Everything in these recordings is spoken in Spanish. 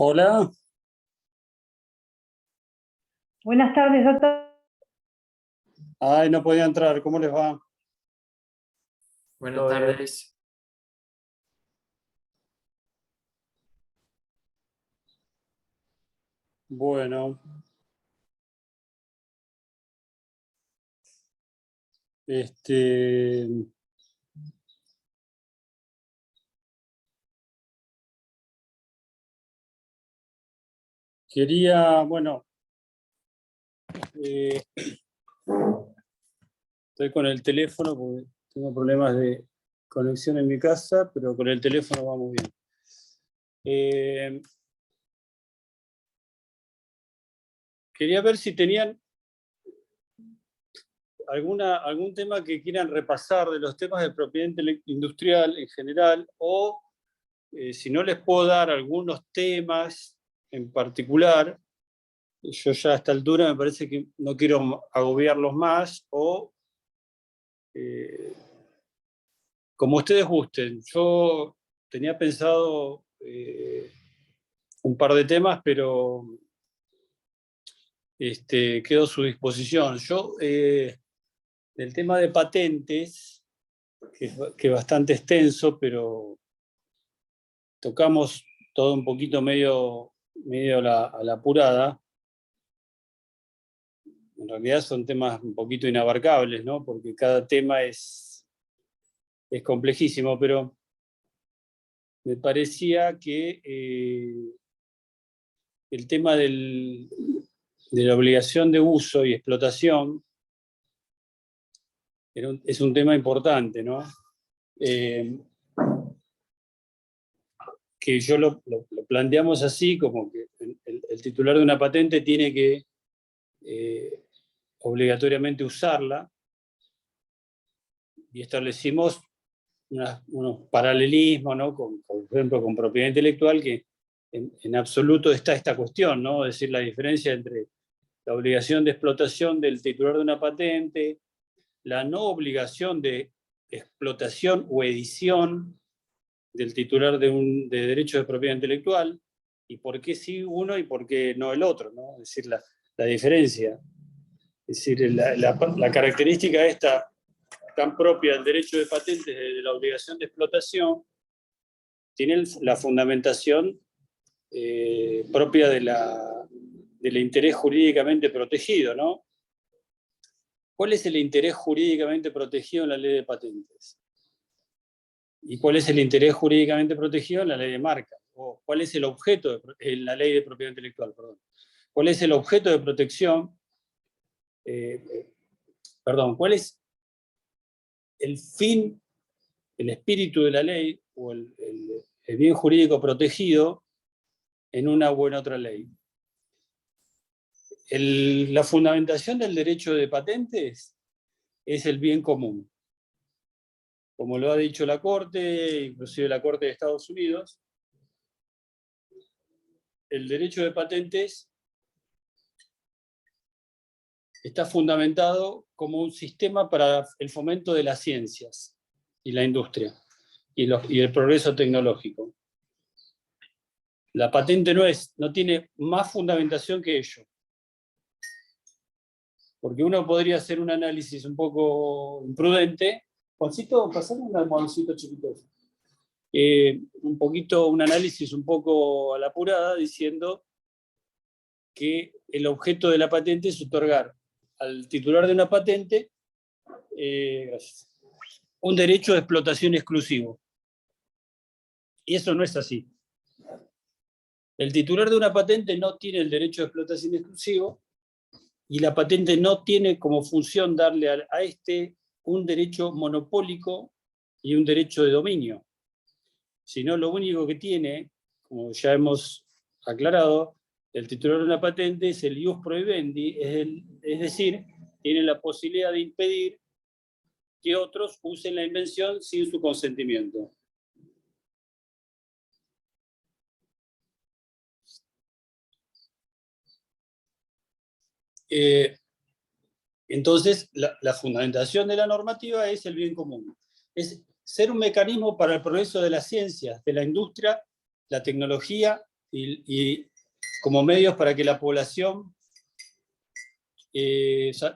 Hola, Buenas tardes, doctor. ay, no podía entrar, ¿cómo les va? Buenas Todo bien. tardes. Bueno, este, quería, bueno, eh, estoy con el teléfono porque tengo problemas de conexión en mi casa, pero con el teléfono vamos bien. Quería ver si tenían algún tema que quieran repasar de los temas de propiedad industrial en general, o si no les puedo dar algunos temas en particular. Yo ya a esta altura me parece que no quiero agobiarlos más, o como ustedes gusten. Yo tenía pensado un par de temas, pero quedo a su disposición. Yo, del tema de patentes, que es bastante extenso, pero tocamos todo un poquito medio a la apurada. En realidad son temas un poquito inabarcables, ¿no? Porque cada tema es complejísimo, pero me parecía que el tema de la obligación de uso y explotación es un tema importante, ¿no? Que yo lo planteamos así, como que el titular de una patente tiene que obligatoriamente usarla, y establecimos unos paralelismos, ¿no? Por ejemplo, con propiedad intelectual, que en absoluto está esta cuestión, ¿no? Es decir, la diferencia entre la obligación de explotación del titular de una patente, la no obligación de explotación o edición del titular de derecho de propiedad intelectual, y por qué sí uno y por qué no el otro, ¿no? Es decir, la diferencia. Es decir, la característica esta tan propia del derecho de patentes, de la obligación de explotación, tiene la fundamentación propia del interés jurídicamente protegido, ¿no? ¿Cuál es el interés jurídicamente protegido en la ley de patentes? ¿Y cuál es el interés jurídicamente protegido en la ley de marcas? ¿O cuál es el objeto en la ley de propiedad intelectual? Perdón. ¿Cuál es el objeto de protección? ¿Cuál es el fin, el espíritu de la ley o el bien jurídico protegido en una u en otra ley? La fundamentación del derecho de patentes es el bien común. Como lo ha dicho la Corte, inclusive la Corte de Estados Unidos, el derecho de patentes está fundamentado como un sistema para el fomento de las ciencias y la industria y el progreso tecnológico. La patente no tiene más fundamentación que ello. Porque uno podría hacer un análisis un poco imprudente. Juancito, pasame un almohadoncito chiquito. Un análisis un poco a la apurada, diciendo que el objeto de la patente es otorgar al titular de una patente un derecho de explotación exclusivo. Y eso no es así. El titular de una patente no tiene el derecho de explotación exclusivo, y la patente no tiene como función darle a un derecho monopólico y un derecho de dominio, sino lo único que tiene, como ya hemos aclarado, el titular de una patente es el ius prohibendi, es decir, tiene la posibilidad de impedir que otros usen la invención sin su consentimiento. Entonces, la fundamentación de la normativa es el bien común. Es ser un mecanismo para el progreso de las ciencias, de la industria, la tecnología y como medios para que la población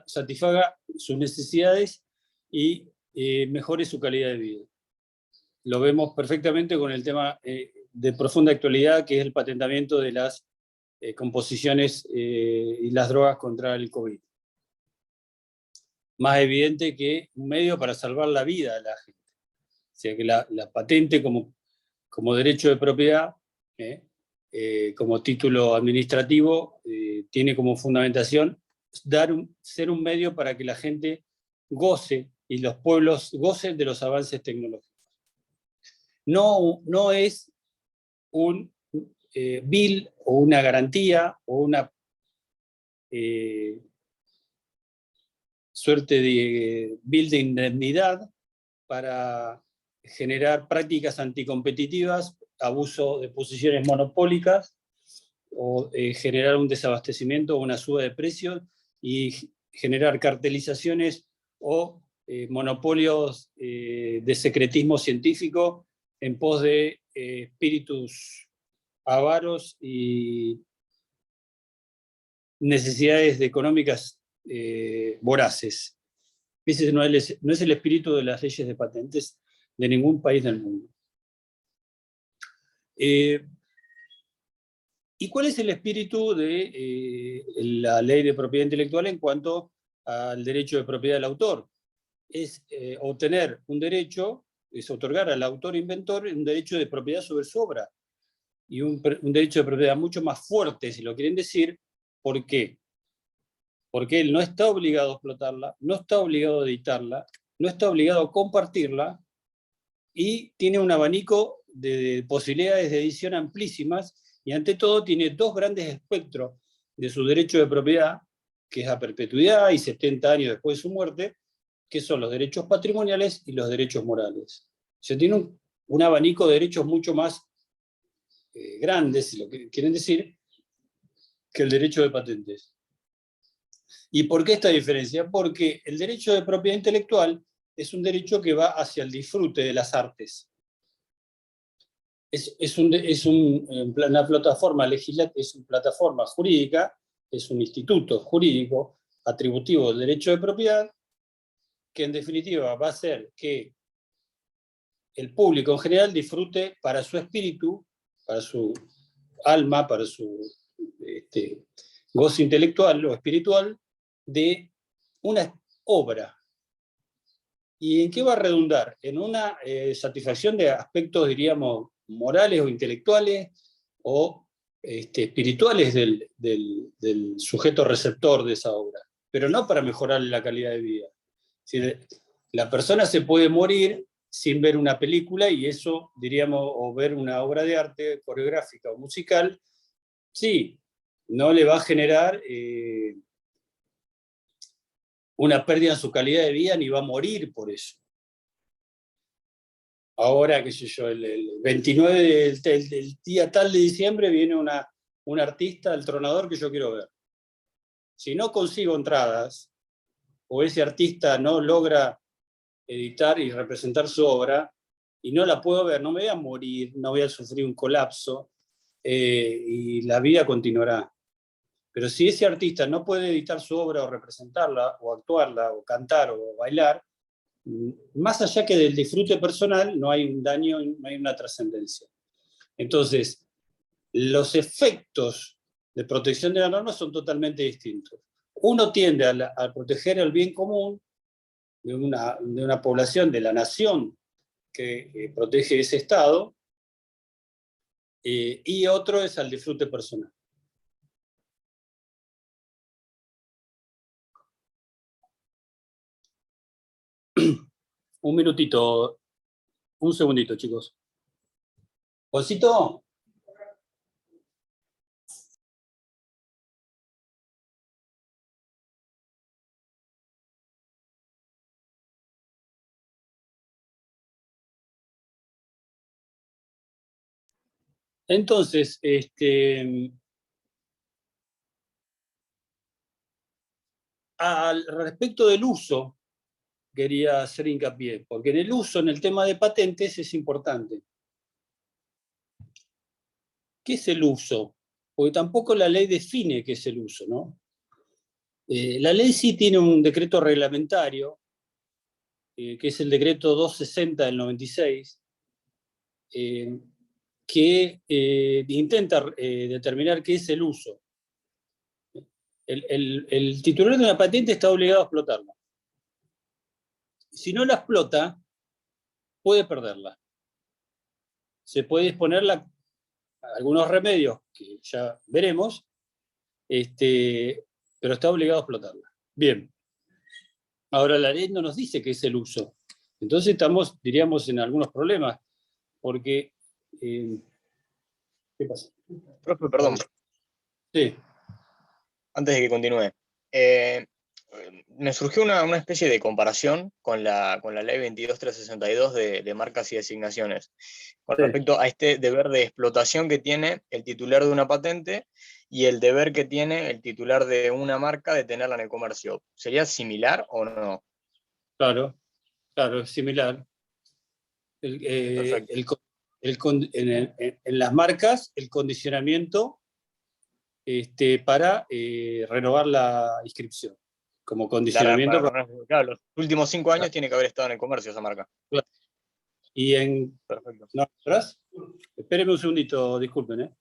satisfaga sus necesidades y mejore su calidad de vida. Lo vemos perfectamente con el tema de profunda actualidad, que es el patentamiento de las composiciones y las drogas contra el COVID. Más evidente que un medio para salvar la vida de la gente. O sea que la patente como derecho de propiedad, como título administrativo, tiene como fundamentación ser un medio para que la gente goce y los pueblos gocen de los avances tecnológicos. No es un bill o una garantía o una suerte de bill de indemnidad para generar prácticas anticompetitivas, abuso de posiciones monopólicas o generar un desabastecimiento o una suba de precios y generar cartelizaciones o monopolios de secretismo científico en pos de espíritus avaros y necesidades económicas voraces. Ese no es el espíritu de las leyes de patentes de ningún país del mundo. ¿Y cuál es el espíritu de la ley de propiedad intelectual en cuanto al derecho de propiedad del autor? Es obtener un derecho, es otorgar al autor inventor un derecho de propiedad sobre su obra, y un derecho de propiedad mucho más fuerte, si lo quieren decir. ¿Por qué? Porque él no está obligado a explotarla, no está obligado a editarla, no está obligado a compartirla, y tiene un abanico de posibilidades de edición amplísimas, y ante todo tiene dos grandes espectros de su derecho de propiedad, que es a perpetuidad y 70 años después de su muerte, que son los derechos patrimoniales y los derechos morales. O sea, tiene un abanico de derechos mucho más grandes, si lo que quieren decir, que el derecho de patentes. ¿Y por qué esta diferencia? Porque el derecho de propiedad intelectual es un derecho que va hacia el disfrute de las artes. Una plataforma legislativa, es una plataforma jurídica, es un instituto jurídico atributivo del derecho de propiedad, que en definitiva va a hacer que el público en general disfrute para su espíritu, para su alma, para su gozo intelectual o espiritual, de una obra. ¿Y en qué va a redundar? En una satisfacción de aspectos, diríamos, morales o intelectuales o espirituales del sujeto receptor de esa obra, pero no para mejorar la calidad de vida. Es decir, la persona se puede morir sin ver una película, y eso, diríamos, o ver una obra de arte coreográfica o musical, sí, no le va a generar una pérdida en su calidad de vida, ni va a morir por eso. Ahora, qué sé yo, el 29 del día tal de diciembre viene un artista, el Tronador, que yo quiero ver. Si no consigo entradas, o ese artista no logra editar y representar su obra, y no la puedo ver, no me voy a morir, no voy a sufrir un colapso, y la vida continuará. Pero si ese artista no puede editar su obra o representarla, o actuarla, o cantar, o bailar, más allá que del disfrute personal, no hay un daño, no hay una trascendencia. Entonces, los efectos de protección de la norma son totalmente distintos. Uno tiende a proteger el bien común de una población, de la nación que protege ese Estado, y otro es al disfrute personal. Un minutito, un segundito, chicos. ¿Juancito? Entonces, al respecto del uso, quería hacer hincapié, porque en el uso, en el tema de patentes, es importante. ¿qué es el uso? Porque tampoco la ley define qué es el uso, ¿no? La ley sí tiene un decreto reglamentario, que es el decreto 260 del 96, que intenta determinar qué es el uso. El titular de una patente está obligado a explotarla. Si no la explota, puede perderla. Se puede disponer algunos remedios que ya veremos, pero está obligado a explotarla. Bien. Ahora, la ley no nos dice qué es el uso. Entonces estamos, diríamos, en algunos problemas, porque... ¿qué pasa? Profe, perdón, Sí. antes de que continúe. Eh, Me surgió una especie de comparación con la ley 22362 de marcas y designaciones, con Sí. respecto a este deber de explotación que tiene el titular de una patente y el deber que tiene el titular de una marca de tenerla en el comercio. ¿Sería similar o no? Claro, claro, es similar. Perfecto. En las marcas, el condicionamiento para renovar la inscripción, como condicionamiento. Claro, los últimos 5 años tiene que haber estado en el comercio esa marca. Y en... Perfecto. ¿No atrás? Espéreme un segundito, disculpen, ¿eh?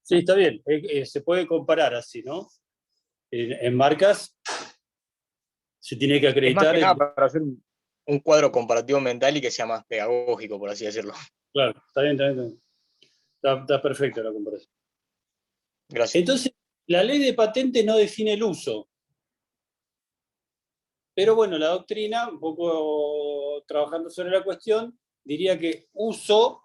Sí, está bien. Se puede comparar así, ¿no? En marcas se tiene que Es más acreditar. que nada para hacer un cuadro comparativo mental y que sea más pedagógico, por así decirlo. Claro, está bien, está bien. Está perfecta la comparación. Gracias. Entonces, la ley de patentes no define el uso. Pero bueno, la doctrina, un poco trabajando sobre la cuestión, diría que uso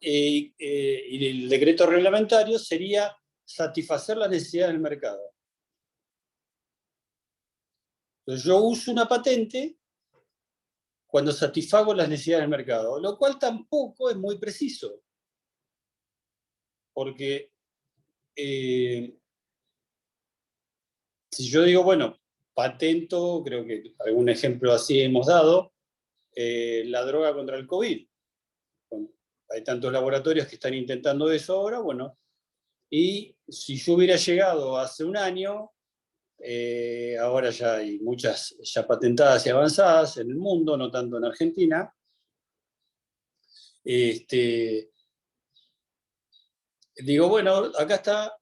y el decreto reglamentario sería satisfacer las necesidades del mercado. Entonces, yo uso una patente cuando satisfago las necesidades del mercado, lo cual tampoco es muy preciso. Porque si yo digo, bueno, patento, creo que algún ejemplo así hemos dado, la droga contra el COVID. Hay tantos laboratorios que están intentando eso ahora, bueno, y si yo hubiera llegado hace un año, ahora ya hay muchas ya patentadas y avanzadas en el mundo, no tanto en Argentina, digo, bueno, acá está,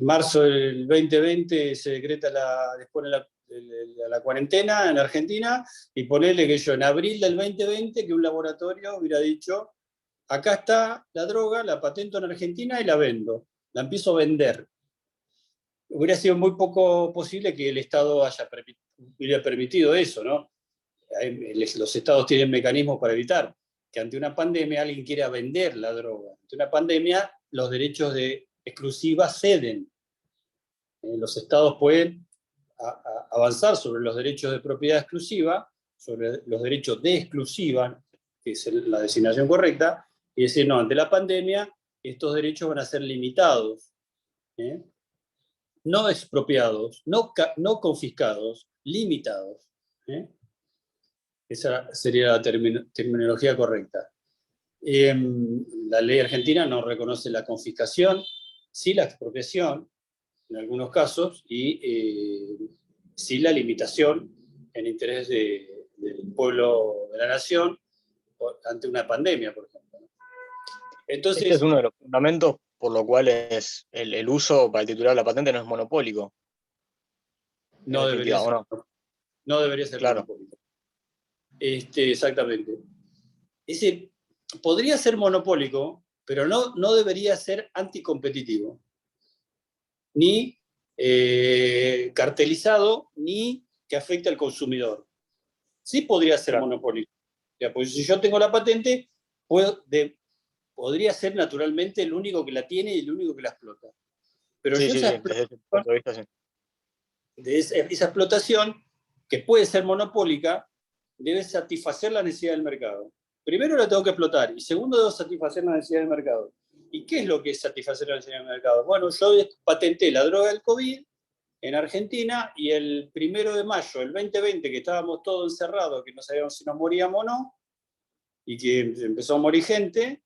marzo del 2020 se decreta dispone la cuarentena en Argentina, y ponele que yo en abril del 2020 que un laboratorio hubiera dicho, acá está la droga, la patento en Argentina y la vendo, la empiezo a vender. Hubiera sido muy poco posible que el Estado hubiera permitido eso, ¿no? Los estados tienen mecanismos para evitar que ante una pandemia alguien quiera vender la droga. Ante una pandemia los derechos de exclusiva ceden. Los estados pueden avanzar sobre los derechos de propiedad exclusiva, sobre los derechos de exclusiva, que es la designación correcta, y decir, no, ante la pandemia estos derechos van a ser limitados, no expropiados, no confiscados, limitados. Esa sería la terminología correcta. La ley argentina no reconoce la confiscación, sí la expropiación, en algunos casos, y sí la limitación en interés del pueblo de la nación ante una pandemia, por ejemplo. Entonces, este es uno de los fundamentos por lo cual el uso para el titular de la patente no es monopólico. no debería ser, no. No debería ser claro. monopólico. Exactamente. Podría ser monopólico, pero no debería ser anticompetitivo, ni cartelizado, ni que afecte al consumidor. Sí podría ser monopólico. Pues si yo tengo la patente, puedo podría ser naturalmente el único que la tiene y el único que la explota. Pero Sí, yo sí, esa sí, desde ese punto de vista, sí. esa explotación, que puede ser monopólica, debe satisfacer la necesidad del mercado. Primero la tengo que explotar y segundo debo satisfacer la necesidad del mercado. ¿Y qué es lo que es satisfacer la necesidad del mercado? Bueno, yo patenté la droga del COVID en Argentina y el 1 de mayo del 2020, que estábamos todos encerrados, que no sabíamos si nos moríamos o no, y que empezó a morir gente,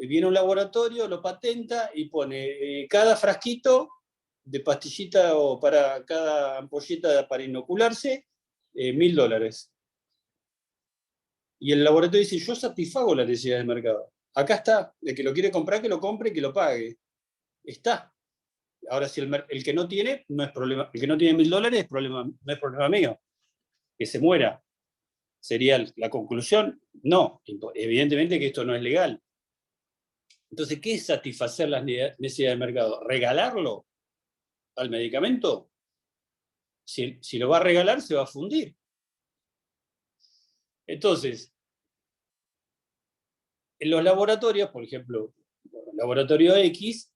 viene un laboratorio, lo patenta y pone cada frasquito de pastillita o para cada ampolleta para inocularse, $1.000. Y el laboratorio dice, yo satisfago la necesidad del mercado. Acá está, el que lo quiere comprar, que lo compre y que lo pague. Está. Ahora, si el que no tiene, no es problema. El que no tiene $1.000 no es problema mío. Que se muera. Sería la conclusión. No, evidentemente que esto no es legal. Entonces, ¿qué es satisfacer las necesidades del mercado? ¿Regalarlo al medicamento? Si lo va a regalar, se va a fundir. Entonces, en los laboratorios, por ejemplo, el laboratorio X,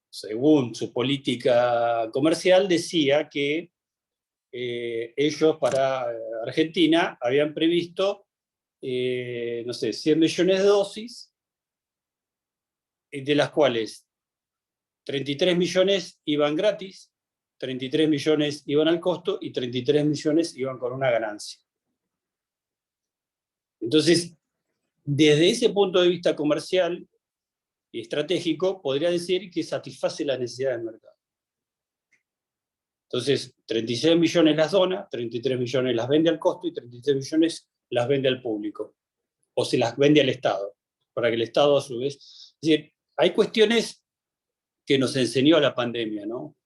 según su política comercial, decía que ellos para Argentina habían previsto, no sé, 100 millones de dosis, de las cuales 33 millones iban gratis, 33 millones iban al costo y 33 millones iban con una ganancia. Entonces, desde ese punto de vista comercial y estratégico, podría decir que satisface las necesidades del mercado. Entonces, 36 millones las dona, 33 millones las vende al costo y 33 millones las vende al público. O se las vende al Estado, para que el Estado a su vez... Es decir, hay cuestiones que nos enseñó la pandemia, ¿no?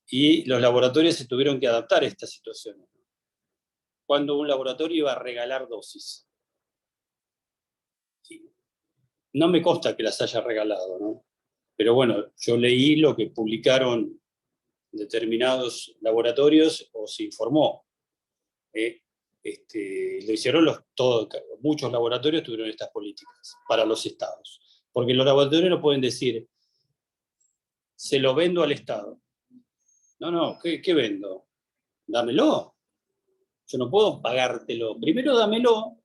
Y los laboratorios se tuvieron que adaptar a esta situación. Cuando un laboratorio iba a regalar dosis. No me consta que las haya regalado, ¿no? Pero bueno, yo leí lo que publicaron determinados laboratorios o se informó. Lo hicieron muchos laboratorios tuvieron estas políticas para los estados. Porque los laboratorios no pueden decir, se lo vendo al Estado. No, ¿qué vendo? Dámelo. Yo no puedo pagártelo. Primero dámelo,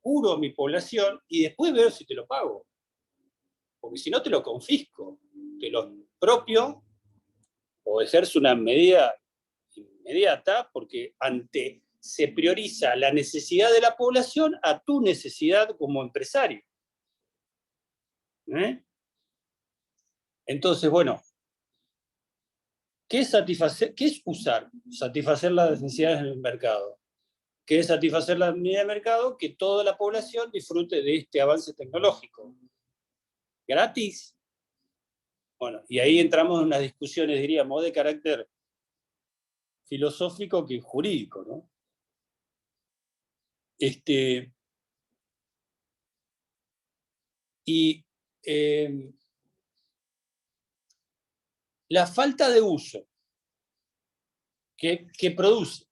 curo a mi población y después veo si te lo pago. Porque si no te lo confisco, te lo propio o ejerzo una medida inmediata porque se prioriza la necesidad de la población a tu necesidad como empresario. Entonces, bueno, ¿qué es usar? Satisfacer las necesidades del mercado. ¿Qué es satisfacer las necesidades del mercado? Que toda la población disfrute de este avance tecnológico. ¿Gratis? Bueno, y ahí entramos en unas discusiones, diríamos, de carácter filosófico que jurídico, ¿no? La falta de uso que produce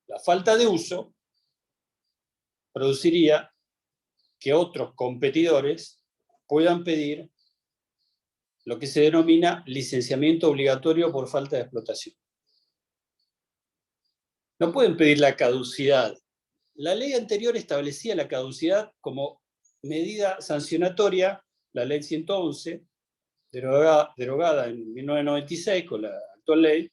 la falta de uso produciría que otros competidores puedan pedir lo que se denomina licenciamiento obligatorio por falta de explotación. No pueden pedir la caducidad. La ley anterior establecía la caducidad como medida sancionatoria, la ley 111, derogada en 1996 con la actual ley,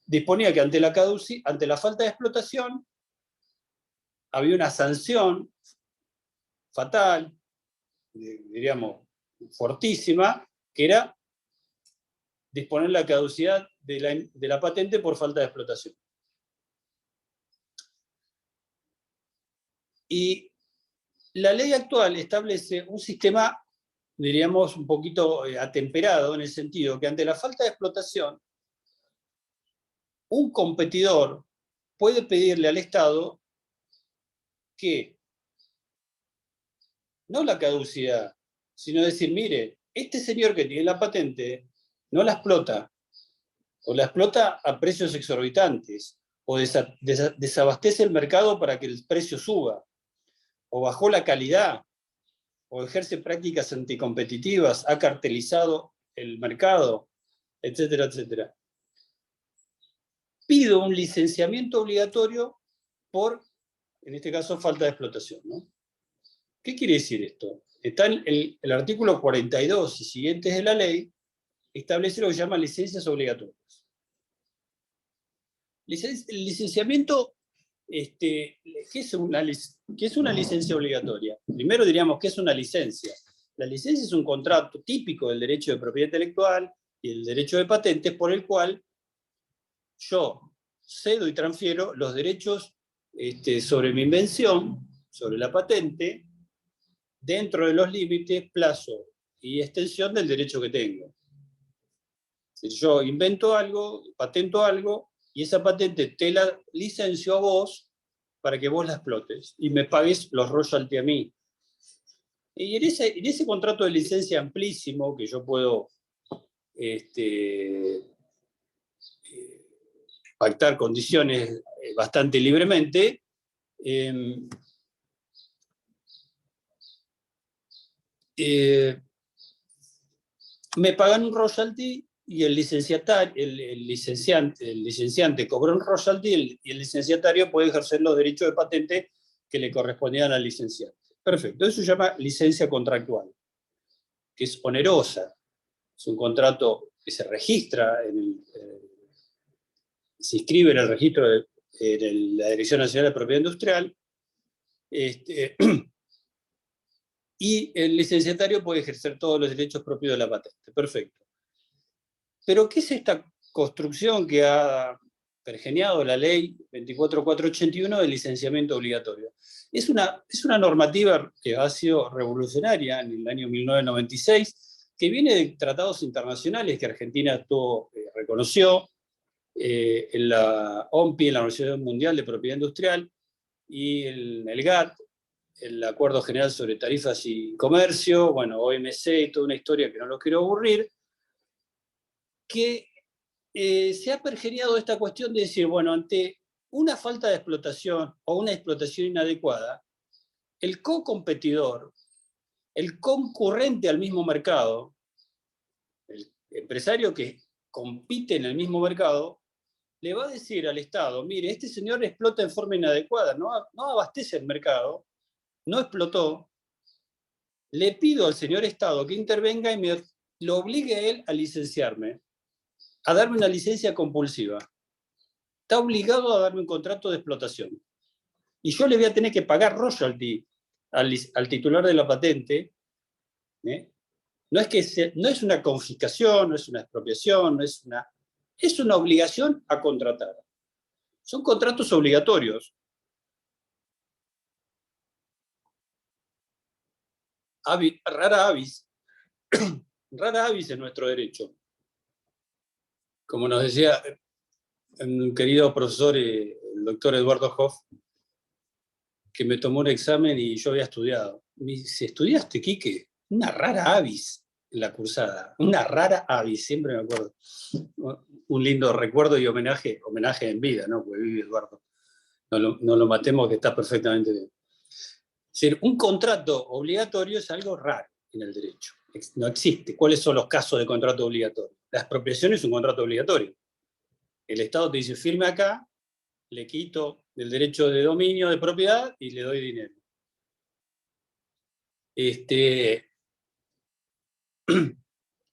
disponía que ante la falta de explotación había una sanción fatal, diríamos, fortísima, que era disponer la caducidad de la patente por falta de explotación. Y la ley actual establece un sistema, diríamos, un poquito atemperado, en el sentido que ante la falta de explotación, un competidor puede pedirle al Estado que no la caducidad, sino decir, mire, este señor que tiene la patente no la explota, o la explota a precios exorbitantes, o desabastece el mercado para que el precio suba, o bajó la calidad, o ejerce prácticas anticompetitivas, ha cartelizado el mercado, etcétera, etcétera. Pido un licenciamiento obligatorio por, en este caso, falta de explotación, ¿no? ¿Qué quiere decir esto? Está en el artículo 42 y siguientes de la ley, establece lo que se llama licencias obligatorias. El licenciamiento, ¿qué es una licencia obligatoria? Primero diríamos, ¿qué es una licencia? La licencia es un contrato típico del derecho de propiedad intelectual y el derecho de patentes por el cual yo cedo y transfiero los derechos sobre mi invención, sobre la patente, dentro de los límites, plazo y extensión del derecho que tengo. Si yo invento algo, patento algo, y esa patente te la licencio a vos para que vos la explotes y me pagues los royalties a mí. Y en ese contrato de licencia amplísimo, que yo puedo pactar condiciones bastante libremente, me pagan un royalty y el licenciante cobra un royalty y el licenciatario puede ejercer los derechos de patente que le correspondían al licenciante. Perfecto, eso se llama licencia contractual, que es onerosa. Es un contrato que se registra, se inscribe en el registro de la Dirección Nacional de Propiedad Industrial, y el licenciatario puede ejercer todos los derechos propios de la patente. Perfecto. Pero, ¿qué es esta construcción que ha pergeñado la ley 24481 del licenciamiento obligatorio? Es una normativa que ha sido revolucionaria en el año 1996, que viene de tratados internacionales que Argentina reconoció en la OMPI, en la Organización Mundial de Propiedad Industrial, y en el GATT, el Acuerdo General sobre Tarifas y Comercio, bueno, OMC y toda una historia que no los quiero aburrir, que se ha pergeñado esta cuestión de decir, bueno, ante una falta de explotación o una explotación inadecuada, el co-competidor, el concurrente al mismo mercado, el empresario que compite en el mismo mercado, le va a decir al Estado, mire, este señor explota en forma inadecuada, no abastece el mercado, no explotó, le pido al señor Estado que intervenga y lo obligue a él a licenciarme, a darme una licencia compulsiva. Está obligado a darme un contrato de explotación. Y yo le voy a tener que pagar royalty al titular de la patente. No es una confiscación, no es una expropiación, es una obligación a contratar. Son contratos obligatorios. Rara avis en nuestro derecho. Como nos decía un querido profesor, el doctor Eduardo Hoff, que me tomó un examen y yo había estudiado. Me dice, ¿estudiaste, Quique? Una rara avis en la cursada. Una rara avis, siempre me acuerdo. Un lindo recuerdo y homenaje en vida, ¿no? Porque vive Eduardo. No lo matemos, que está perfectamente bien. Es decir, un contrato obligatorio es algo raro en el derecho. No existe. ¿Cuáles son los casos de contrato obligatorio? La expropiación es un contrato obligatorio. El Estado te dice, firme acá, le quito el derecho de dominio de propiedad y le doy dinero.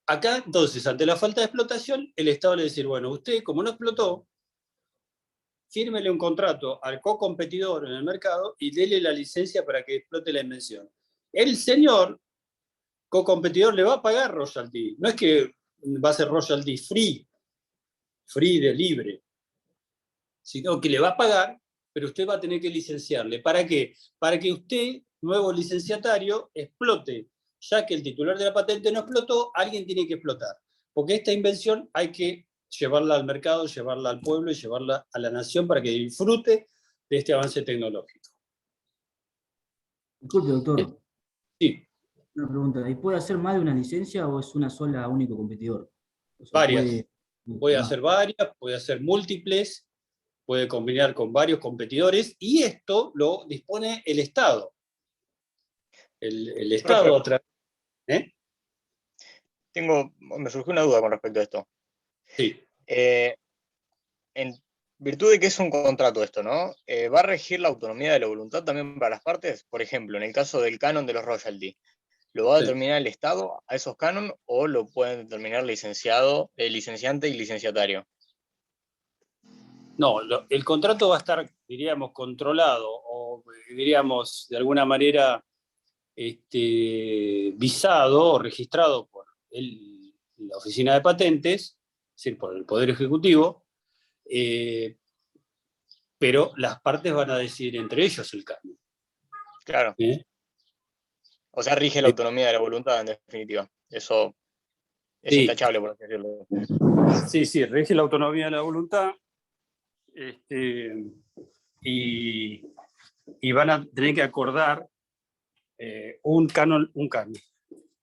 Acá, entonces, ante la falta de explotación, el Estado le dice, bueno, usted, como no explotó, fírmele un contrato al co-competidor en el mercado y dele la licencia para que explote la invención. El señor co-competidor le va a pagar royalty. No es que va a ser royalty free de libre, sino que le va a pagar, pero usted va a tener que licenciarle. ¿Para qué? Para que usted, nuevo licenciatario, explote. Ya que el titular de la patente no explotó, alguien tiene que explotar. Porque esta invención hay que llevarla al mercado, llevarla al pueblo y llevarla a la nación para que disfrute de este avance tecnológico. Disculpe, doctor. Sí. Una pregunta. ¿Y puede hacer más de una licencia o es una sola, único competidor? O sea, Varias. Puede hacer varias, puede hacer múltiples. puede combinar con varios competidores, y esto lo dispone el Estado. El Estado a través... Me surgió una duda con respecto a esto. Sí. En virtud de que es un contrato esto, ¿no? ¿Va a regir la autonomía de la voluntad también para las partes? Por ejemplo, en el caso del canon de los royalty, ¿lo va a Sí. determinar el Estado a esos canon o lo pueden determinar licenciante y licenciatario? No, el contrato va a estar, diríamos, controlado, o diríamos, de alguna manera, visado o registrado por la Oficina de Patentes, es decir, por el Poder Ejecutivo, pero las partes van a decidir entre ellos el cambio. Claro. O sea, rige la autonomía de la voluntad, en definitiva. Eso es Sí. intachable, por así decirlo. Sí, rige la autonomía de la voluntad, y van a tener que acordar un canon,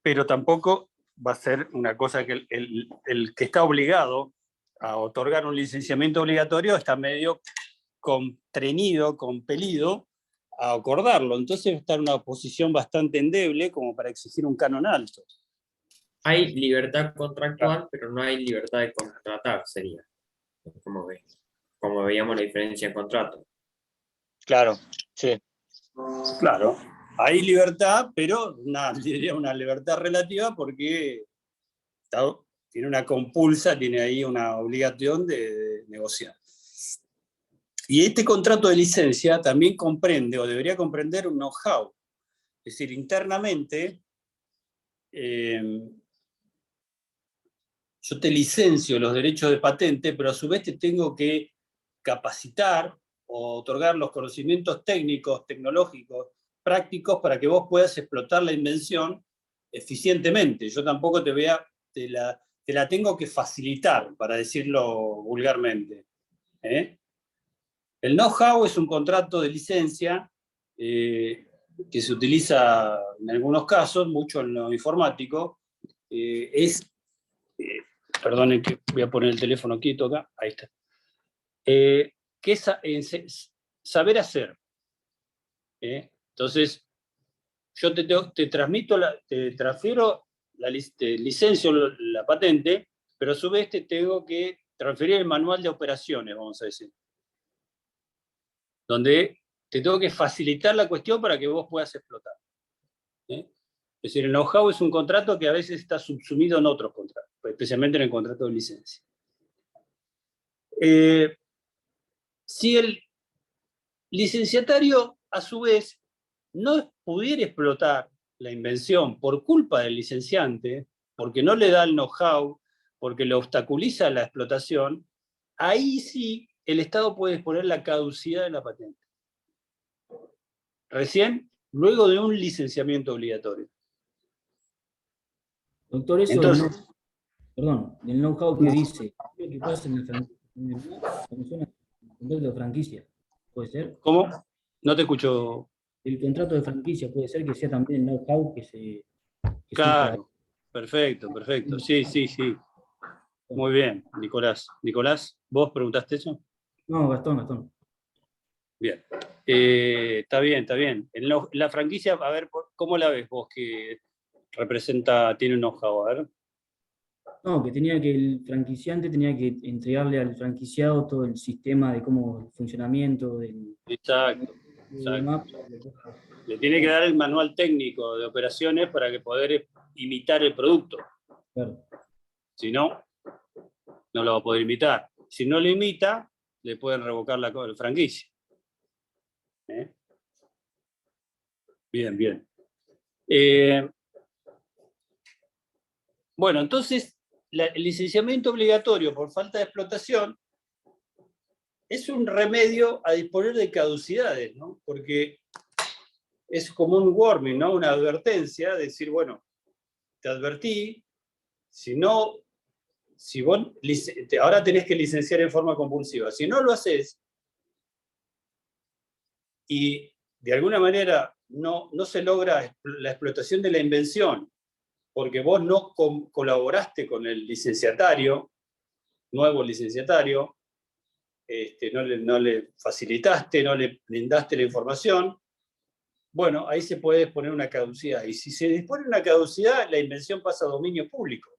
pero tampoco va a ser una cosa que el que está obligado a otorgar un licenciamiento obligatorio está medio constreñido, compelido a acordarlo. Entonces está en una posición bastante endeble como para exigir un canon alto. Hay libertad contractual, pero no hay libertad de contratar, sería. Como veíamos la diferencia en contrato. Claro, sí. Claro, hay libertad, pero diría una libertad relativa, porque el Estado tiene una compulsa, tiene ahí una obligación de negociar. Y este contrato de licencia también comprende, o debería comprender, un know-how. Es decir, internamente, yo te licencio los derechos de patente, pero a su vez te tengo que capacitar o otorgar los conocimientos técnicos, tecnológicos, prácticos, para que vos puedas explotar la invención eficientemente. Yo tampoco te la tengo que facilitar, para decirlo vulgarmente. El know-how es un contrato de licencia que se utiliza en algunos casos, mucho en lo informático. Perdonen que voy a poner el teléfono quieto acá, ahí está. Que es saber hacer. Entonces, yo te transfiero, te licencio la patente, pero a su vez te tengo que transferir el manual de operaciones, vamos a decir, donde te tengo que facilitar la cuestión para que vos puedas explotar. Es decir, el know-how es un contrato que a veces está subsumido en otros contratos, especialmente en el contrato de licencia. Si el licenciatario, a su vez, no pudiera explotar la invención por culpa del licenciante, porque no le da el know-how, porque le obstaculiza la explotación, ahí sí el Estado puede exponer la caducidad de la patente. Recién, luego de un licenciamiento obligatorio. Doctor, eso Entonces, del know-how que dice, lo que pasa en el contrato de franquicia, ¿puede ser? ¿cómo? No te escucho. El contrato de franquicia puede ser que sea también el know-how que Claro, perfecto. Sí. Muy bien, Nicolás. Nicolás, ¿vos preguntaste eso? No, Gastón. Bien. Está bien. La franquicia, a ver, ¿cómo la ves vos que tiene un know-how? A ver. No, el franquiciante tenía que entregarle al franquiciado todo el sistema de cómo el funcionamiento del... Exacto. Le tiene que dar el manual técnico de operaciones para que poder imitar el producto. Claro. Si no, no lo va a poder imitar. Si no lo imita, le pueden revocar la franquicia. Bien. Bueno, entonces, el licenciamiento obligatorio por falta de explotación es un remedio a disponer de caducidades, ¿no? Porque es como un warning, ¿no? Una advertencia, de decir, bueno, te advertí, si vos ahora tenés que licenciar en forma compulsiva. Si no lo haces y de alguna manera no se logra la explotación de la invención, porque vos no colaboraste con el licenciatario, nuevo licenciatario, no le facilitaste, no le brindaste la información, bueno, ahí se puede exponer una caducidad. Y si se dispone una caducidad, la invención pasa a dominio público.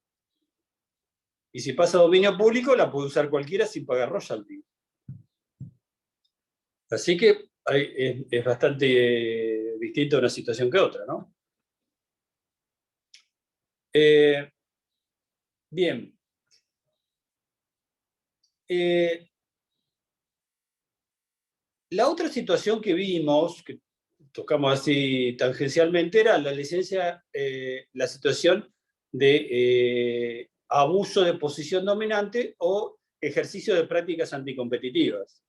Y si pasa a dominio público, la puede usar cualquiera sin pagar royalty. Así que es bastante distinta una situación que otra, ¿no? Bien. La otra situación que vimos, que tocamos así tangencialmente, era la licencia, la situación de abuso de posición dominante o ejercicio de prácticas anticompetitivas.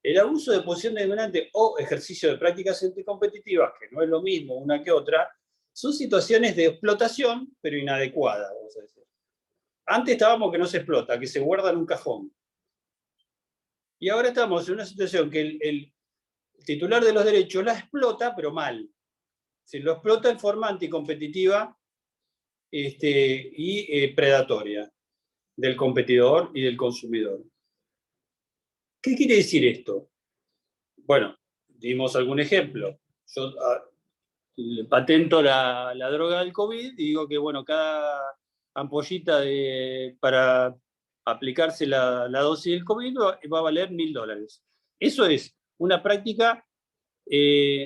El abuso de posición dominante o ejercicio de prácticas anticompetitivas, que no es lo mismo una que otra, son situaciones de explotación, pero inadecuadas, vamos a decir. Antes estábamos que no se explota, que se guarda en un cajón. Y ahora estamos en una situación que el titular de los derechos la explota, pero mal. Se lo explota en forma anticompetitiva y predatoria del competidor y del consumidor. ¿Qué quiere decir esto? Bueno, dimos algún ejemplo. Yo patento la droga del COVID y digo que, bueno, cada ampollita para aplicarse la dosis del COVID va a valer $1.000. Eso es una práctica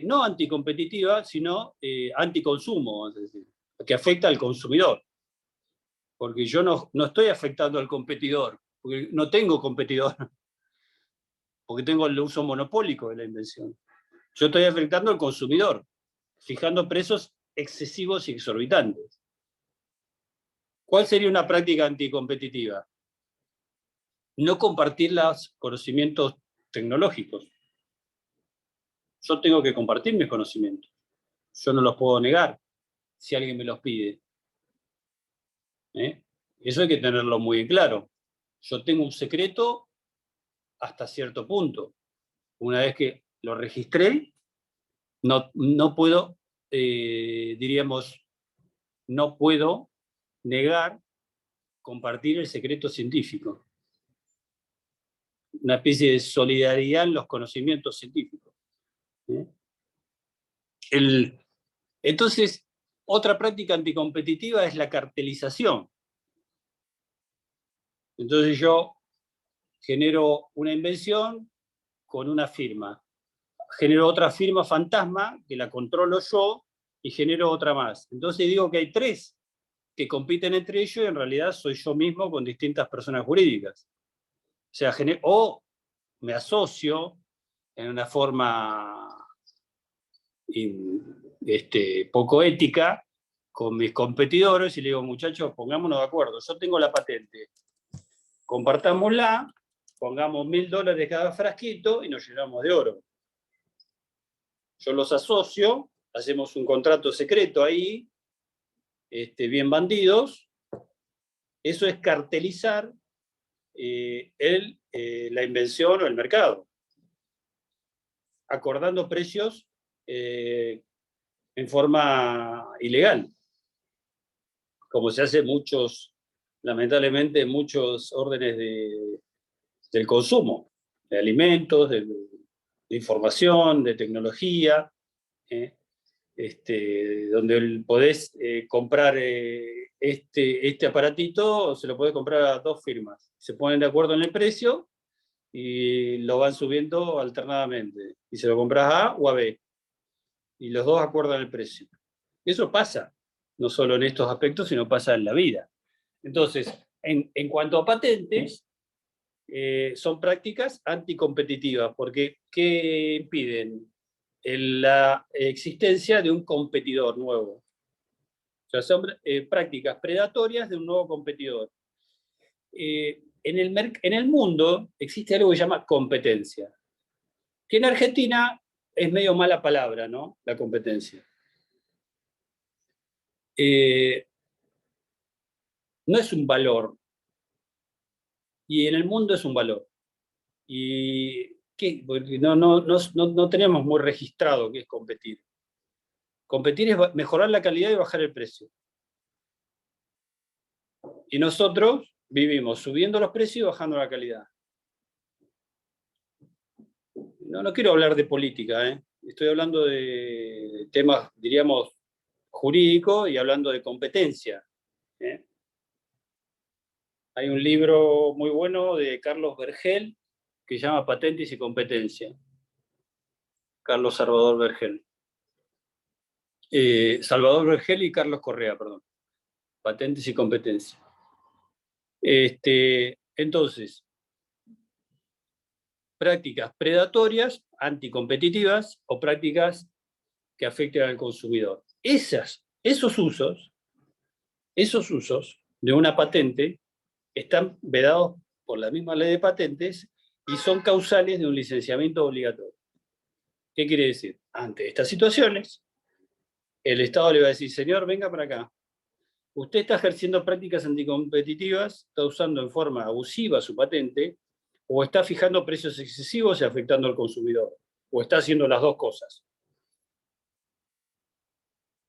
no anticompetitiva, sino anticonsumo, es decir, que afecta al consumidor. Porque yo no estoy afectando al competidor, porque no tengo competidor, porque tengo el uso monopólico de la invención. Yo estoy afectando al consumidor, fijando precios excesivos y exorbitantes. ¿Cuál sería una práctica anticompetitiva? No compartir los conocimientos tecnológicos. Yo tengo que compartir mis conocimientos. Yo no los puedo negar si alguien me los pide. Eso hay que tenerlo muy claro. Yo tengo un secreto hasta cierto punto. Una vez que lo registré, no puedo, diríamos, no puedo negar compartir el secreto científico. Una especie de solidaridad en los conocimientos científicos. Entonces, otra práctica anticompetitiva es la cartelización. Entonces yo genero una invención con una firma. Genero otra firma fantasma que la controlo yo y genero otra más. Entonces digo que hay 3 que compiten entre ellos y en realidad soy yo mismo con distintas personas jurídicas. O sea, o me asocio en una forma poco ética con mis competidores y le digo, muchachos, pongámonos de acuerdo, yo tengo la patente, compartámosla, pongamos $1.000 cada frasquito y nos llenamos de oro. Yo los asocio, hacemos un contrato secreto ahí, bien bandidos. Eso es cartelizar la invención o el mercado, acordando precios en forma ilegal, como se hace lamentablemente, muchos órdenes del consumo, de alimentos, de información, de tecnología, donde podés comprar este aparatito, se lo podés comprar a 2 firmas. Se ponen de acuerdo en el precio y lo van subiendo alternadamente. Y se lo compras a A o a B. Y los 2 acuerdan el precio. Eso pasa, no solo en estos aspectos, sino pasa en la vida. Entonces, en cuanto a patentes, son prácticas anticompetitivas, porque ¿qué impiden? La existencia de un competidor nuevo. O sea, son prácticas predatorias de un nuevo competidor. En el mundo existe algo que se llama competencia, que en Argentina es medio mala palabra, ¿no? La competencia. No es un valor, y en el mundo es un valor. Y porque no tenemos muy registrado qué es competir. Competir es mejorar la calidad y bajar el precio. Y nosotros vivimos subiendo los precios y bajando la calidad. no quiero hablar de política, estoy hablando de temas, diríamos, jurídicos y hablando de competencia. Hay un libro muy bueno de Carlos Vergel que se llama Patentes y Competencia. Carlos Salvador Vergel. Salvador Vergel y Carlos Correa, perdón. Patentes y Competencia. Entonces, prácticas predatorias, anticompetitivas o prácticas que afecten al consumidor. Esos usos de una patente están vedados por la misma ley de patentes y son causales de un licenciamiento obligatorio. ¿Qué quiere decir? Ante estas situaciones, el Estado le va a decir, señor, venga para acá. Usted está ejerciendo prácticas anticompetitivas, está usando en forma abusiva su patente, o está fijando precios excesivos y afectando al consumidor, o está haciendo las dos cosas.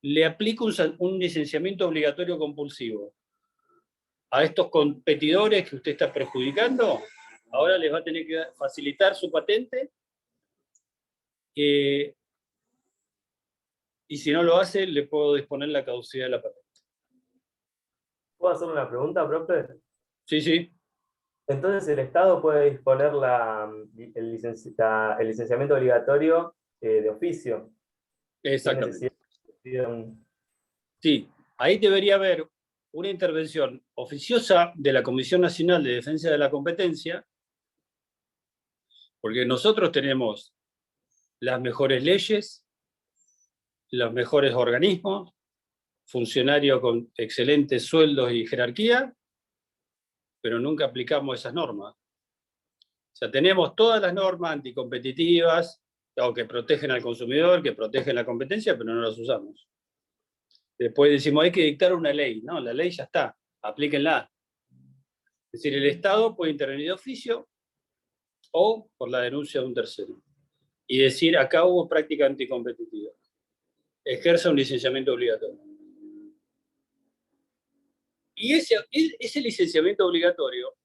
Le aplica un licenciamiento obligatorio compulsivo a estos competidores que usted está perjudicando. Ahora les va a tener que facilitar su patente, y si no lo hace, le puedo disponer la caducidad de la patente. ¿Puedo hacer una pregunta, profe? Sí, sí. Entonces, el Estado puede disponer el licenciamiento obligatorio de oficio. Exactamente. Sin Sí, ahí debería haber una intervención oficiosa de la Comisión Nacional de Defensa de la Competencia, porque nosotros tenemos las mejores leyes, los mejores organismos, funcionarios con excelentes sueldos y jerarquía, pero nunca aplicamos esas normas. O sea, tenemos todas las normas anticompetitivas, o que protegen al consumidor, que protegen la competencia, pero no las usamos. Después decimos, hay que dictar una ley. No, la ley ya está, aplíquenla. Es decir, el Estado puede intervenir de oficio o por la denuncia de un tercero. Y decir, acá hubo práctica anticompetitiva. Ejerza un licenciamiento obligatorio. Y ese licenciamiento obligatorio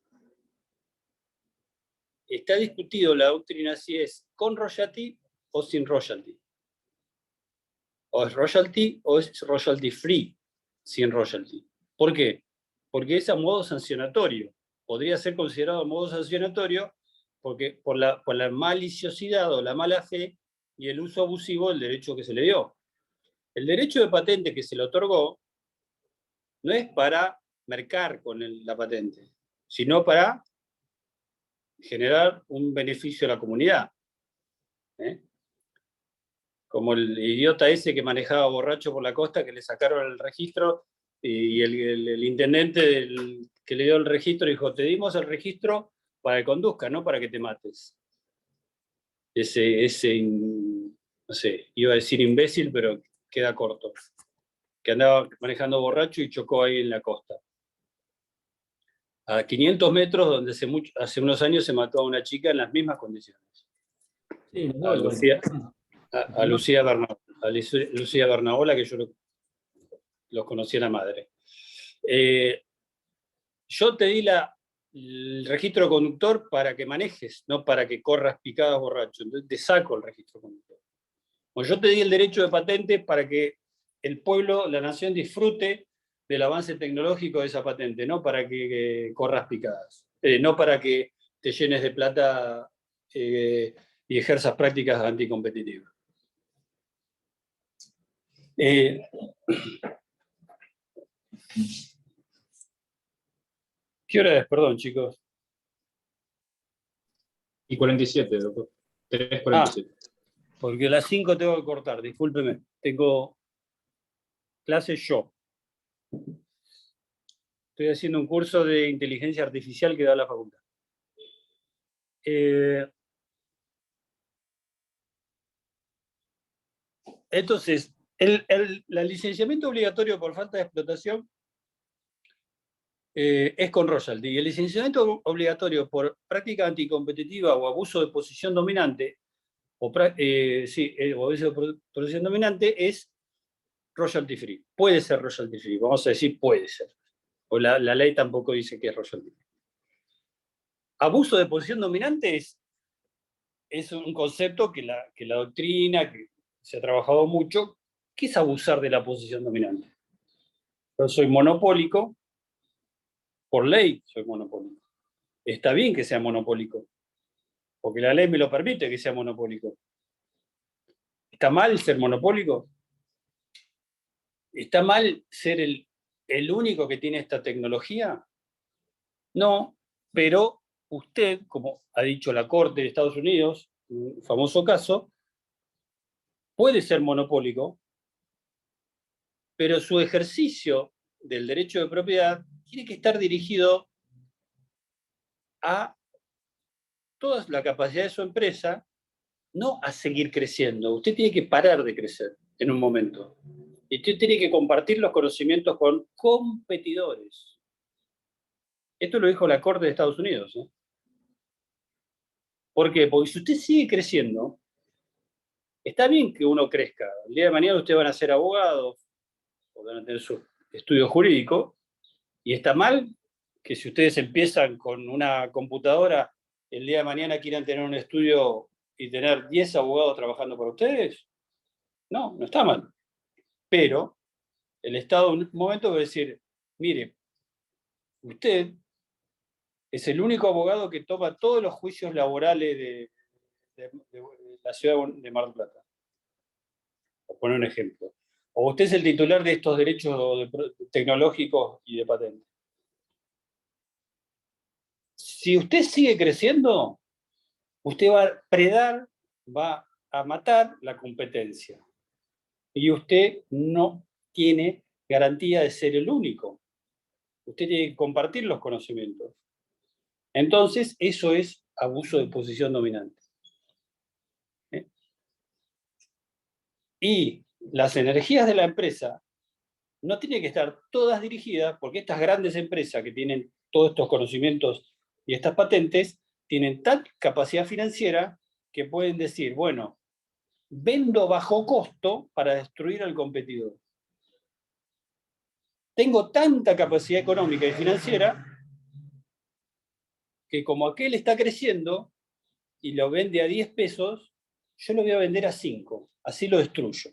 está discutido la doctrina si es con royalty o sin royalty. O es royalty o es royalty free, sin royalty. ¿Por qué? Porque es a modo sancionatorio. Podría ser considerado a modo sancionatorio porque por la maliciosidad o la mala fe y el uso abusivo del derecho que se le dio. El derecho de patente que se le otorgó no es para mercar con la patente, sino para generar un beneficio a la comunidad. Como el idiota ese que manejaba borracho por la costa, que le sacaron el registro, y el intendente que le dio el registro dijo, te dimos el registro para que conduzca, no para que te mates. No sé, iba a decir imbécil, pero queda corto. Que andaba manejando borracho y chocó ahí en la costa. A 500 metros, donde hace unos años se mató a una chica en las mismas condiciones. Sí, A Lucía Bernabola, que yo los conocí a la madre. Yo te di el registro de conductor para que manejes, no para que corras picadas borracho. Entonces te saco el registro de conductor. O yo te di el derecho de patente para que el pueblo, la nación, disfrute del avance tecnológico de esa patente, no para que corras picadas, no para que te llenes de plata y ejerzas prácticas anticompetitivas. ¿Qué hora es? Perdón, chicos. Y 47, doctor. 3:47. Porque a las 5 tengo que cortar, discúlpeme. Tengo clases yo. Estoy haciendo un curso de inteligencia artificial que da la facultad. Entonces, el licenciamiento obligatorio por falta de explotación es con royalty. Y el licenciamiento obligatorio por práctica anticompetitiva o abuso de posición dominante, o abuso de posición dominante, es royalty free. Puede ser royalty free, vamos a decir puede ser. O la ley tampoco dice que es royalty free. Abuso de posición dominante es es un concepto que la doctrina, que se ha trabajado mucho, que es abusar de la posición dominante. Yo soy monopólico, por ley soy monopólico. Está bien que sea monopólico, porque la ley me lo permite que sea monopólico. ¿Está mal ser monopólico? ¿Está mal ser el único que tiene esta tecnología? No, pero usted, como ha dicho la Corte de Estados Unidos, un famoso caso, puede ser monopólico, pero su ejercicio del derecho de propiedad tiene que estar dirigido a toda la capacidad de su empresa, no a seguir creciendo. Usted tiene que parar de crecer en un momento. Y usted tiene que compartir los conocimientos con competidores. Esto lo dijo la Corte de Estados Unidos, ¿eh? ¿Por qué? Porque si usted sigue creciendo, está bien que uno crezca. El día de mañana ustedes van a ser abogados, o van a tener su estudio jurídico, y está mal que si ustedes empiezan con una computadora, el día de mañana quieran tener un estudio y tener 10 abogados trabajando para ustedes. No, no está mal. Pero el Estado en un momento va a decir, mire, usted es el único abogado que toma todos los juicios laborales de la ciudad de Mar del Plata. Por poner un ejemplo. O usted es el titular de estos derechos tecnológicos y de patente. Si usted sigue creciendo, usted va a predar, va a matar la competencia. Y usted no tiene garantía de ser el único. Usted tiene que compartir los conocimientos. Entonces, eso es abuso de posición dominante. Y las energías de la empresa no tienen que estar todas dirigidas, porque estas grandes empresas que tienen todos estos conocimientos y estas patentes, tienen tal capacidad financiera que pueden decir, bueno, vendo bajo costo para destruir al competidor. Tengo tanta capacidad económica y financiera que como aquel está creciendo y lo vende a 10 pesos, yo lo voy a vender a 5, así lo destruyo.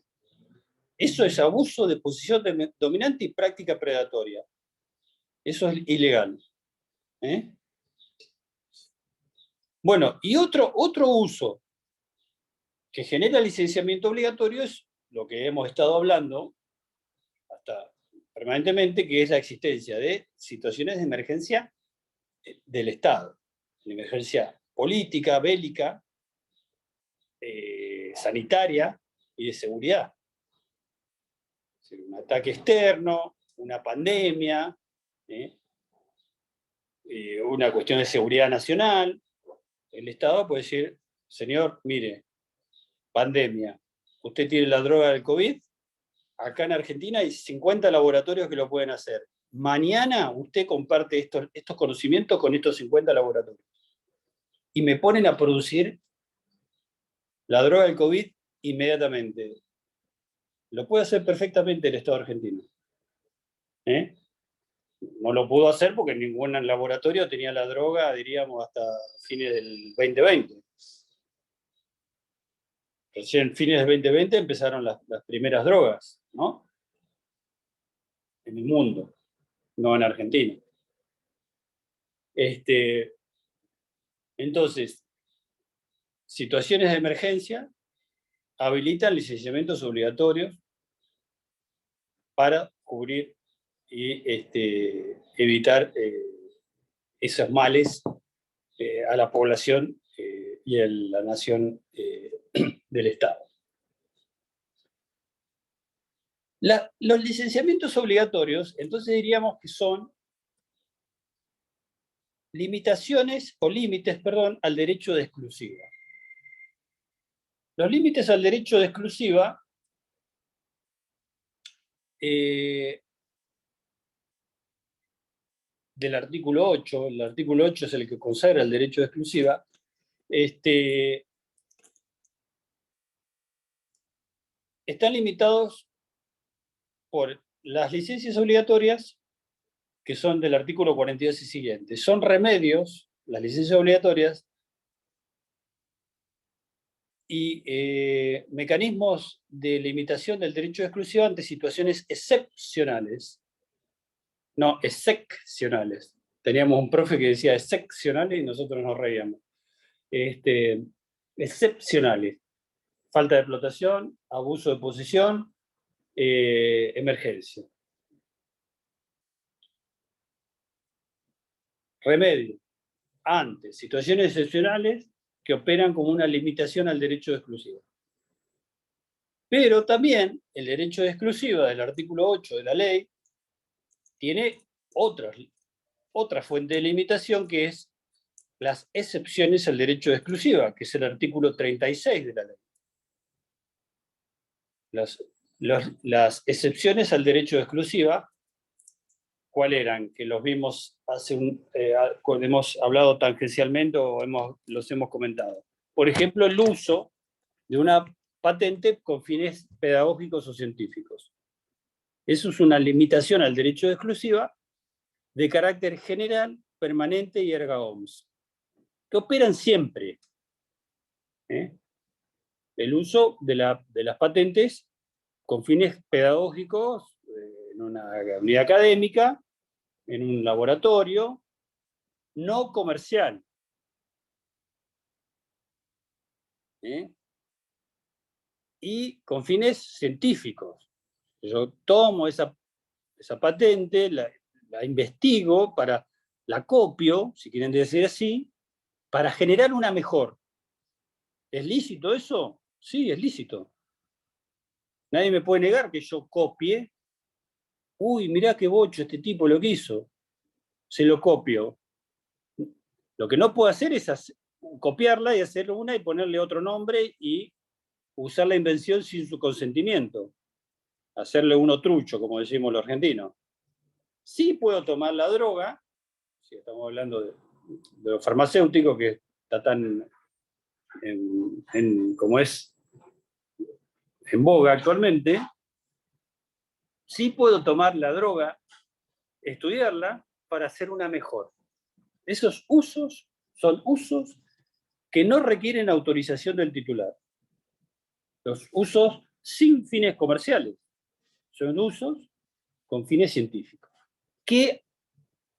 Eso es abuso de posición dominante y práctica predatoria. Eso es ilegal. ¿Eh? Bueno, y otro uso que genera licenciamiento obligatorio es lo que hemos estado hablando hasta permanentemente, que es la existencia de situaciones de emergencia del Estado, de emergencia política, bélica, sanitaria y de seguridad. Es decir, un ataque externo, una pandemia, una cuestión de seguridad nacional. El Estado puede decir, señor, mire, pandemia, usted tiene la droga del COVID, acá en Argentina hay 50 laboratorios que lo pueden hacer. Mañana usted comparte estos conocimientos con estos 50 laboratorios. Y me ponen a producir la droga del COVID inmediatamente. Lo puede hacer perfectamente el Estado argentino. No lo pudo hacer porque ningún laboratorio tenía la droga, diríamos, hasta fines del 2020. Recién en fines del 2020 empezaron las primeras drogas, ¿no? En el mundo, no en Argentina. Entonces, situaciones de emergencia habilitan licenciamientos obligatorios para cubrir y evitar esos males a la población y a la nación del Estado. Los licenciamientos obligatorios, entonces diríamos que son limitaciones o límites, perdón, al derecho de exclusiva. Los límites al derecho de exclusiva del artículo 8, el artículo 8 es el que consagra el derecho de exclusiva, están limitados por las licencias obligatorias, que son del artículo 42 y siguientes. Son remedios, las licencias obligatorias, y mecanismos de limitación del derecho exclusivo ante situaciones excepcionales, no excepcionales. Teníamos un profe que decía excepcionales y nosotros nos reíamos. Excepcionales. Falta de explotación, abuso de posición, emergencia. Remedio. Ante situaciones excepcionales que operan como una limitación al derecho de exclusiva. Pero también el derecho de exclusiva del artículo 8 de la ley tiene otra fuente de limitación, que es las excepciones al derecho de exclusiva, que es el artículo 36 de la ley. Las excepciones al derecho de exclusiva, ¿cuáles eran? Que los vimos cuando hemos hablado tangencialmente o los hemos comentado. Por ejemplo, el uso de una patente con fines pedagógicos o científicos. Eso es una limitación al derecho de exclusiva de carácter general, permanente y erga omnes, que operan siempre. El uso de las patentes con fines pedagógicos en una unidad académica, en un laboratorio, no comercial. Y con fines científicos. Yo tomo esa patente, la investigo, la copio, si quieren decir así, para generar una mejor. ¿Es lícito eso? Sí, es lícito. Nadie me puede negar que yo copie. Uy, mirá qué bocho este tipo lo que hizo. Se lo copio. Lo que no puedo hacer es copiarla y hacer una y ponerle otro nombre y usar la invención sin su consentimiento. Hacerle uno trucho, como decimos los argentinos. Sí puedo tomar la droga, si estamos hablando de lo farmacéutico, que está tan como es en boga actualmente. Sí puedo tomar la droga, estudiarla, para hacer una mejor. Esos usos son usos que no requieren autorización del titular. Los usos sin fines comerciales son usos con fines científicos, que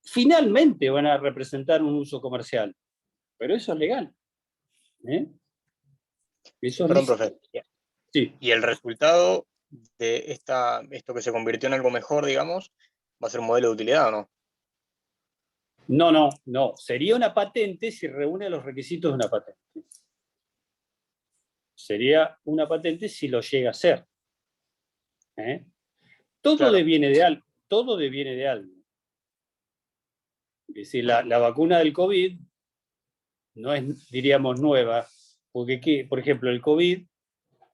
finalmente van a representar un uso comercial, pero eso es legal. Eso es Perdón, lícito. profe. Sí. Y el resultado de esto que se convirtió en algo mejor, digamos, ¿va a ser un modelo de utilidad o no? No. Sería una patente si reúne los requisitos de una patente. Sería una patente si lo llega a ser. Todo Claro. deviene de algo. Todo deviene de algo. Es decir, la vacuna del COVID no es, diríamos, nueva, porque, por ejemplo,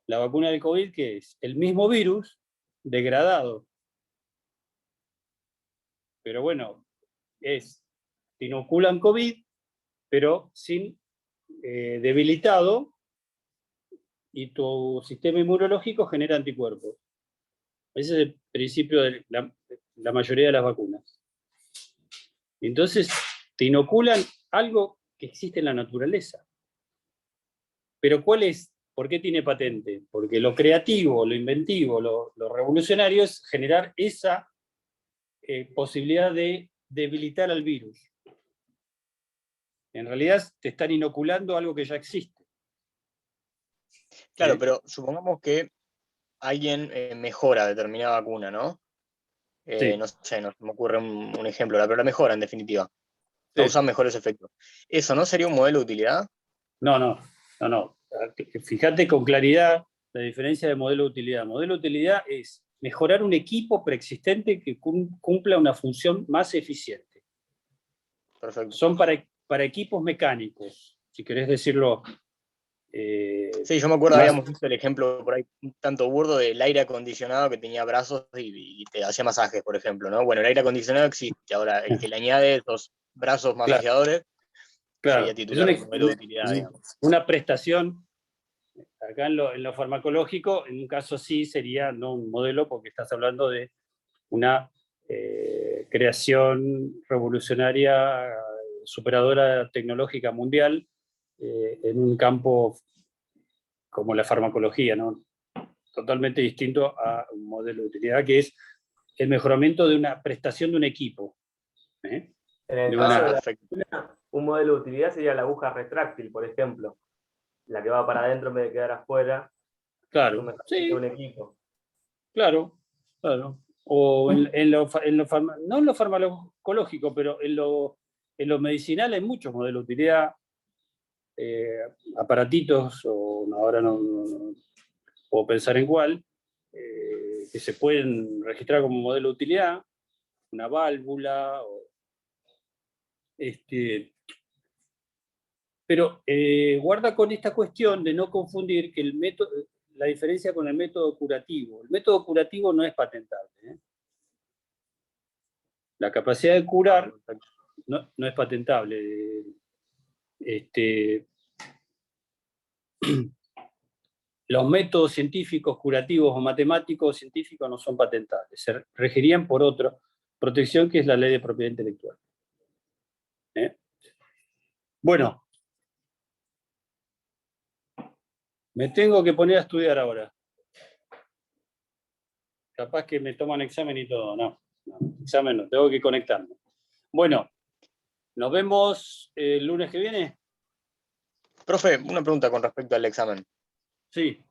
la vacuna del COVID, que es el mismo virus degradado. Pero bueno, te inoculan COVID, pero sin debilitado, y tu sistema inmunológico genera anticuerpos. Ese es el principio de la mayoría de las vacunas. Entonces, te inoculan algo que existe en la naturaleza. Pero ¿por qué tiene patente? Porque lo creativo, lo inventivo, lo revolucionario es generar esa posibilidad de debilitar al virus. En realidad te están inoculando algo que ya existe. Claro, pero supongamos que alguien mejora determinada vacuna, ¿no? Sí. No sé, no me ocurre un ejemplo, pero la mejora en definitiva. Sí. Causa mejores efectos. ¿Eso no sería un modelo de utilidad? No. Fíjate con claridad la diferencia de modelo de utilidad. Modelo de utilidad es mejorar un equipo preexistente que cumpla una función más eficiente. Perfecto. Son para equipos mecánicos, si querés decirlo. Sí, yo me acuerdo, habíamos visto el ejemplo por ahí un tanto burdo del aire acondicionado que tenía brazos y te hacía masajes, por ejemplo, ¿no? Bueno, el aire acondicionado existe, ahora el que le añade esos brazos masajeadores sería titular de modelo de utilidad, digamos. Una prestación, acá en lo farmacológico, en un caso sí sería no un modelo, porque estás hablando de una creación revolucionaria, superadora tecnológica mundial, en un campo como la farmacología, ¿no? Totalmente distinto a un modelo de utilidad que es el mejoramiento de una prestación de un equipo. ¿Eh? En el De caso una- de la Perfecto. vacuna, un modelo de utilidad sería la aguja retráctil, por ejemplo, la que va para adentro en vez de quedar afuera, es un Claro, mejoramiento sí, de un equipo. claro, claro. O no en lo farmacológico, pero en lo medicinal hay muchos modelos de utilidad, aparatitos, o ahora no puedo pensar en cuál, que se pueden registrar como modelo de utilidad, una válvula, pero guarda con esta cuestión de no confundir que el método, la diferencia con el método curativo. El método curativo no es patentable, ¿eh? La capacidad de curar no es patentable. Los métodos científicos curativos o matemáticos científicos no son patentables, se regirían por otra protección que es la ley de propiedad intelectual. ¿Eh? Bueno, me tengo que poner a estudiar ahora. Capaz que me toman examen y todo, no, examen no, tengo que conectarme. Bueno, nos vemos el lunes que viene. Profe, una pregunta con respecto al examen. Sí.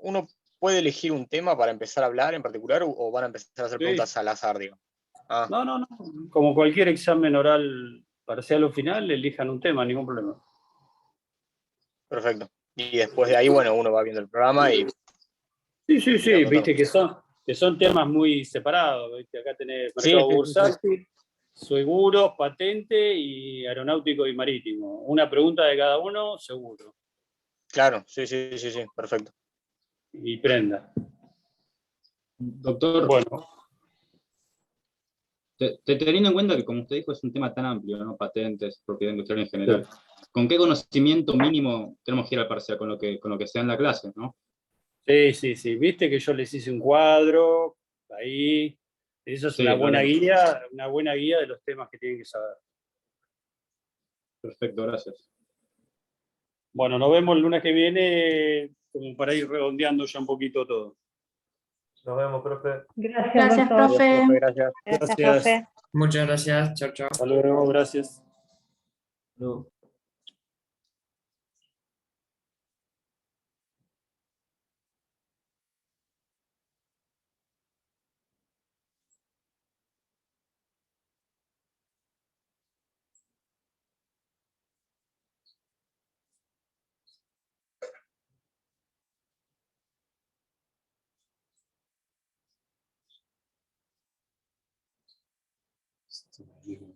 ¿Uno puede elegir un tema para empezar a hablar en particular o van a empezar a hacer Sí. preguntas al azar, digo? Ah, No. Como cualquier examen oral parcial o final, elijan un tema, ningún problema. perfecto. Y después de ahí, bueno, uno va viendo el programa y Sí, tirando viste tonos. que son temas muy separados. ¿Viste? Acá tenés Sí, mercado sí, sí, bursátil, seguros, patente y aeronáutico y marítimo. Una pregunta de cada uno, seguro. claro, sí, perfecto. Y prenda. Doctor, Bueno, teniendo en cuenta que, como usted dijo, es un tema tan amplio, ¿no? Patentes, propiedad industrial en general, ¿con qué conocimiento mínimo tenemos que ir al parcial? Con lo que sea en la clase, ¿no? sí. Viste que yo les hice un cuadro ahí. Eso es Sí, lo una vemos. buena guía de los temas que tienen que saber. Perfecto, gracias. Bueno, nos vemos el lunes que viene, como para ir redondeando ya un poquito todo. Nos vemos, profe. Gracias, Gracias, doctor. profe. Gracias. Gracias, Gracias. profe. Muchas gracias, chao, chao. Hasta luego, gracias. Pero Esto me digo,